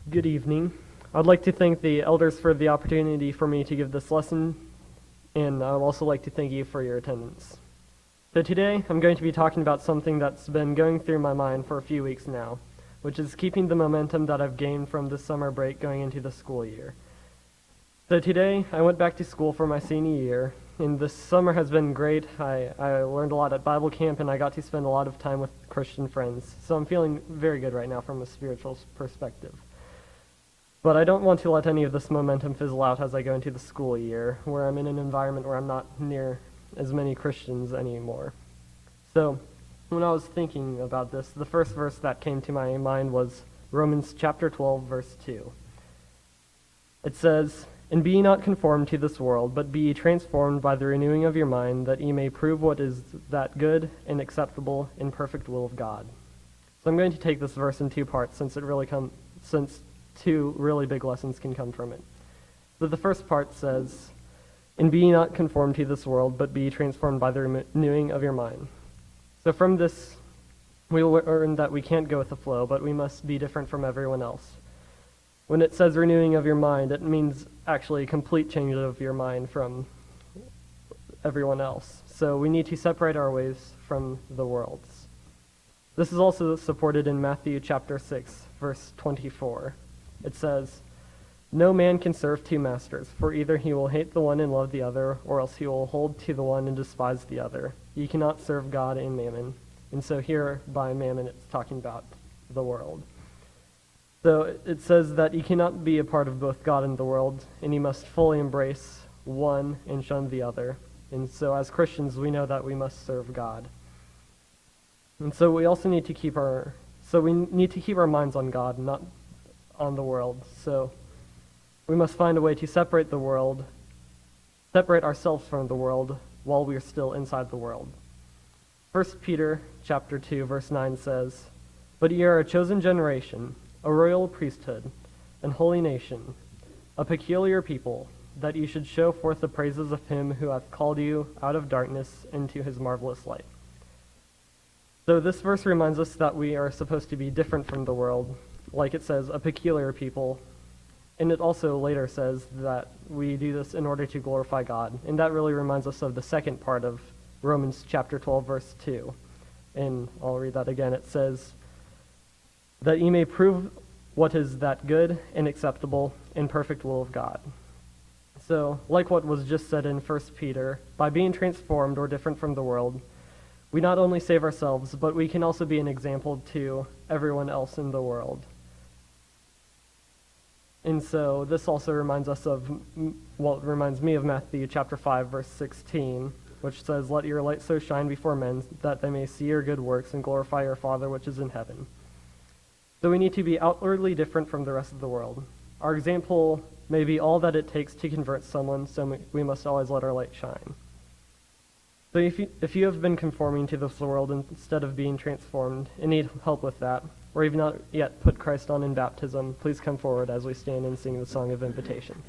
Good evening. I'd like to thank the elders for the opportunity for me to give this lesson, and I'd also like to thank you for your attendance. So today, I'm going to be talking about something that's been going through my mind for a few weeks now, which is keeping the momentum that I've gained from the summer break going into the school year. So today, I went back to school for my senior year, and this summer has been great. I learned a lot at Bible camp, and I got to spend a lot of time with Christian friends, so I'm feeling very good right now from a spiritual perspective. But I don't want to let any of this momentum fizzle out as I go into the school year, where I'm in an environment where I'm not near as many Christians anymore. So, when I was thinking about this, the first verse that came to my mind was Romans chapter 12, verse 2. It says, "And be ye not conformed to this world, but be ye transformed by the renewing of your mind, that ye may prove what is that good and acceptable and perfect will of God." So I'm going to take this verse in two parts, since two really big lessons can come from it. So the first part says, "And be ye not conformed to this world, but be ye transformed by the renewing of your mind." So from this, we learn that we can't go with the flow, but we must be different from everyone else. When it says renewing of your mind, it means actually a complete change of your mind from everyone else. So we need to separate our ways from the world's. This is also supported in Matthew chapter 6, verse 24. It says, "No man can serve two masters, for either he will hate the one and love the other, or else he will hold to the one and despise the other. Ye cannot serve God and mammon." And so here, by mammon, it's talking about the world. So it says that you cannot be a part of both God and the world, and you must fully embrace one and shun the other. And so as Christians, we know that we must serve God. And so we also need to keep our minds on God, not on the world. So we must find a way to separate ourselves from the world while we are still inside the world. 1 Peter chapter 2, verse 9 says, "But ye are a chosen generation, a royal priesthood, an holy nation, a peculiar people, that ye should show forth the praises of him who hath called you out of darkness into his marvelous light." So this verse reminds us that we are supposed to be different from the world, like it says, a peculiar people. And it also later says that we do this in order to glorify God. And that really reminds us of the second part of Romans chapter 12, verse 2. And I'll read that again. It says, "That ye may prove what is that good and acceptable and perfect will of God." So, like what was just said in 1 Peter, by being transformed or different from the world, we not only save ourselves, but we can also be an example to everyone else in the world. And so this also reminds me of Matthew chapter 5, verse 16, which says, "Let your light so shine before men that they may see your good works and glorify your Father which is in heaven." So we need to be outwardly different from the rest of the world. Our example may be all that it takes to convert someone, so we must always let our light shine. So if you have been conforming to this world instead of being transformed and need help with that, or you've not yet put Christ on in baptism, please come forward as we stand and sing the song of invitation.